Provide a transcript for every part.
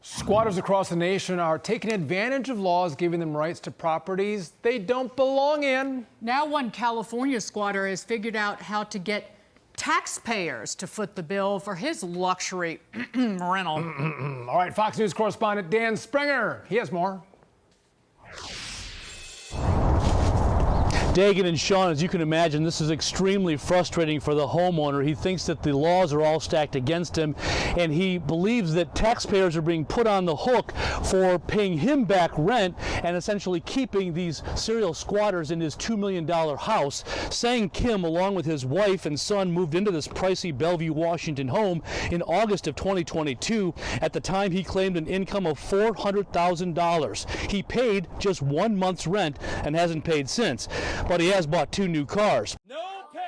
Squatters across the nation are taking advantage of laws giving them rights to properties they don't belong in. Now one California squatter has figured out how to get taxpayers to foot the bill for his luxury rental. All right, Fox News correspondent Dan Springer, he has more. Dagan and Sean, as you can imagine, this is extremely frustrating for the homeowner. He thinks that the laws are all stacked against him, and he believes that taxpayers are being put on the hook for paying him back rent and essentially keeping these serial squatters in his $2 million house. Sang Kim, along with his wife and son, moved into this pricey Bellevue, Washington home in August of 2022. At the time, he claimed an income of $400,000. He paid just 1 month's rent and hasn't paid since. But he has bought 2 new cars. No pay,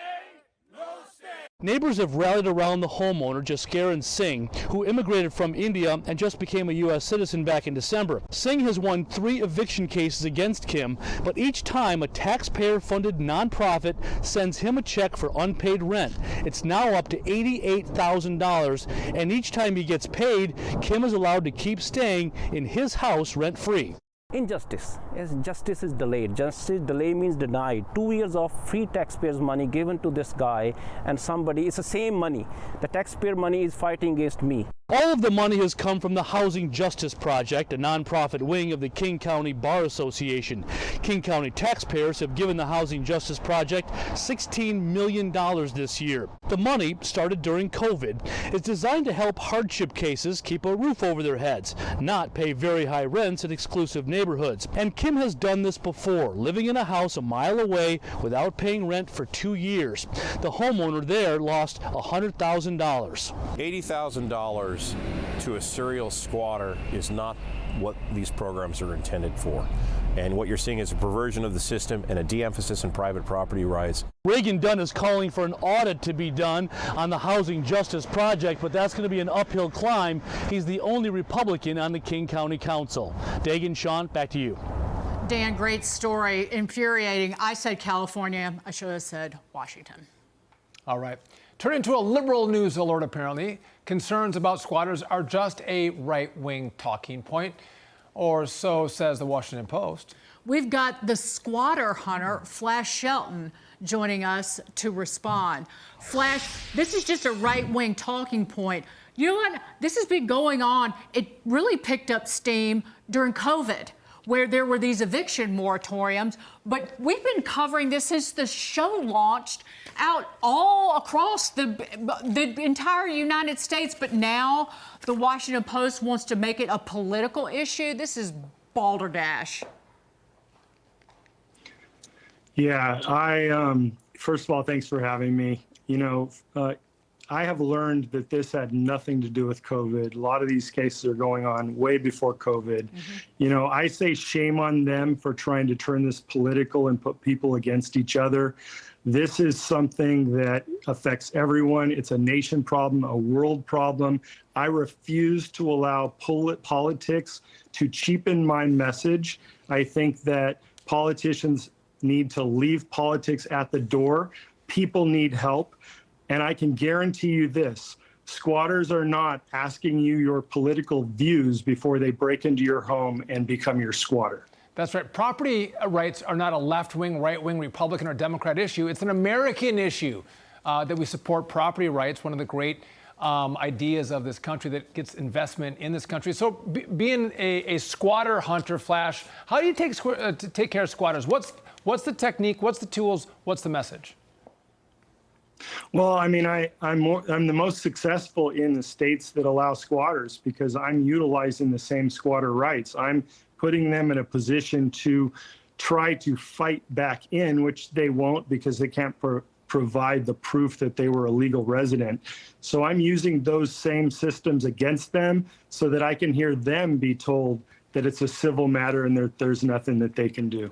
no stay. Neighbors have rallied around the homeowner, Jaskaran Singh, who immigrated from India and just became a U.S. citizen back in December. Singh has won 3 eviction cases against Kim, but each time a taxpayer-funded nonprofit sends him a check for unpaid rent. It's now up to $88,000, and each time he gets paid, Kim is allowed to keep staying in his house rent-free. Injustice. Yes, justice is delayed. Justice delay means denied. 2 years of free taxpayers' money given to this guy and somebody. It's the same money. The taxpayer money is fighting against me. All of the money has come from the Housing Justice Project, a nonprofit wing of the King County Bar Association. King County taxpayers have given the Housing Justice Project $16 million this year. The money, started during COVID, is designed to help hardship cases keep a roof over their heads, not pay very high rents in exclusive neighborhoods. And Kim has done this before, living in a house a mile away without paying rent for 2 years. The homeowner there lost $100,000. $80,000 to a serial squatter is not what these programs are intended for. And what you're seeing is a perversion of the system and a de-emphasis in private property rights. Reagan Dunn is calling for an audit to be done on the Housing Justice Project, but that's going to be an uphill climb. He's the only Republican on the King County Council. Dagan, Sean, back to you. Dan, great story, infuriating. I said California, I should have said Washington. All right. Turning to a liberal news alert, apparently. Concerns about squatters are just a right-wing talking point, or so says the Washington Post. We've got the squatter Hunter Flash Shelton joining us to respond. Flash, this is just a right-wing talking point. You know what? This has been going on. It really picked up steam during COVID, where there were these eviction moratoriums. But we've been covering this since the show launched out all across the entire United States. But now the Washington Post wants to make it a political issue. This is balderdash. Yeah, first of all, thanks for having me. You know, I have learned that this had nothing to do with COVID. A lot of these cases are going on way before COVID. You know, I say shame on them for trying to turn this political and put people against each other. This is something that affects everyone. It's a nation problem, a world problem. I refuse to allow politics to cheapen my message. I think that politicians need to leave politics at the door. People need help. And I can guarantee you this, squatters are not asking you your political views before they break into your home and become your squatter. That's right. Property rights are not a left-wing, right-wing, Republican or Democrat issue. It's an American issue that we support property rights, one of the great ideas of this country that gets investment in this country. So being a squatter, Hunter Flash, how do you take care of squatters? What's the technique? What's the tools? What's the message? Well, I mean, I'm the most successful in the states that allow squatters because I'm utilizing the same squatter rights. I'm putting them in a position to try to fight back in, which they won't because they can't provide the proof that they were a legal resident. So I'm using those same systems against them so that I can hear them be told that it's a civil matter and there's nothing that they can do.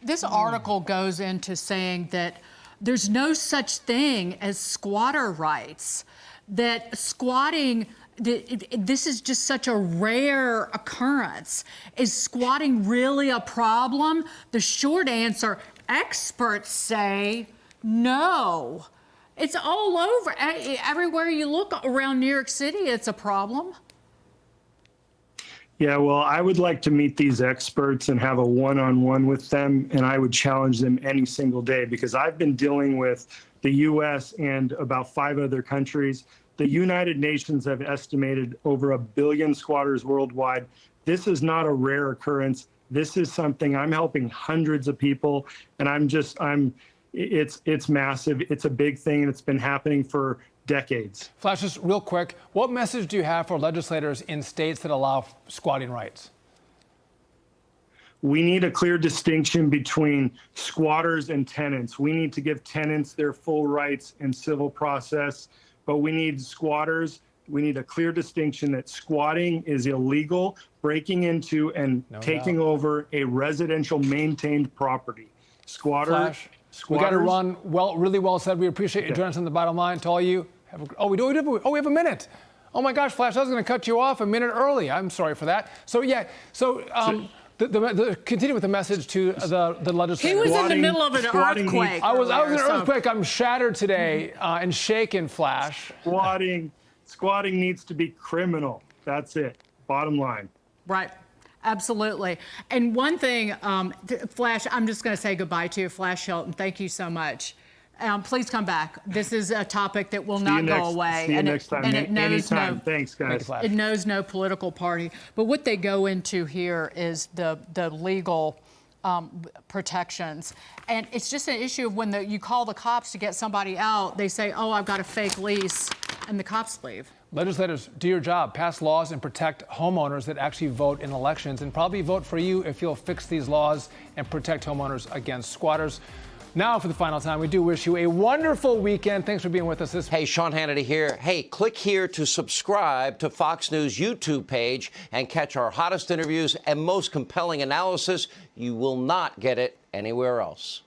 This article goes into saying that there's no such thing as squatter rights, that squatting, this is just such a rare occurrence. Is squatting really a problem? The short answer, experts say no. It's all over. Everywhere you look around New York City, it's a problem. Yeah, well, I would like to meet these experts and have a one-on-one with them, and I would challenge them any single day because I've been dealing with the U.S. and about 5 other countries. The United Nations have estimated over 1 billion squatters worldwide. This is not a rare occurrence. This is something I'm helping hundreds of people, and it's massive. It's a big thing, and it's been happening for decades. Flash, just real quick, what message do you have for legislators in states that allow squatting rights? We need a clear distinction between squatters and tenants. We need to give tenants their full rights and civil process, but we need squatters. We need a clear distinction that squatting is illegal, breaking into and taking over a residential maintained property. Flash, we got to run. Well, really well said. We appreciate you joining us on the Bottom Line. To all you, we have a minute. Oh my gosh, Flash, I was going to cut you off a minute early. I'm sorry for that. Continue with the message to the legislators. He was in the middle of an earthquake. I was in an earthquake. I'm shattered today and shaken, Flash. Squatting needs to be criminal. That's it. Bottom line. Right. Absolutely. And one thing, Flash, I'm just going to say goodbye to you, Flash Shelton. Thank you so much. Please come back. This is a topic that will not go away. See you next time. And it knows anytime. Thanks, guys. It knows no political party. But what they go into here is the legal protections. And it's just an issue of when you call the cops to get somebody out, they say, oh, I've got a fake lease, and the cops leave. Legislators, do your job. Pass laws and protect homeowners that actually vote in elections, and probably vote for you if you'll fix these laws and protect homeowners against squatters. Now, for the final time, we do wish you a wonderful weekend. Thanks for being with us this week. Hey, Sean Hannity here. Hey, click here to subscribe to Fox News YouTube page and catch our hottest interviews and most compelling analysis. You will not get it anywhere else.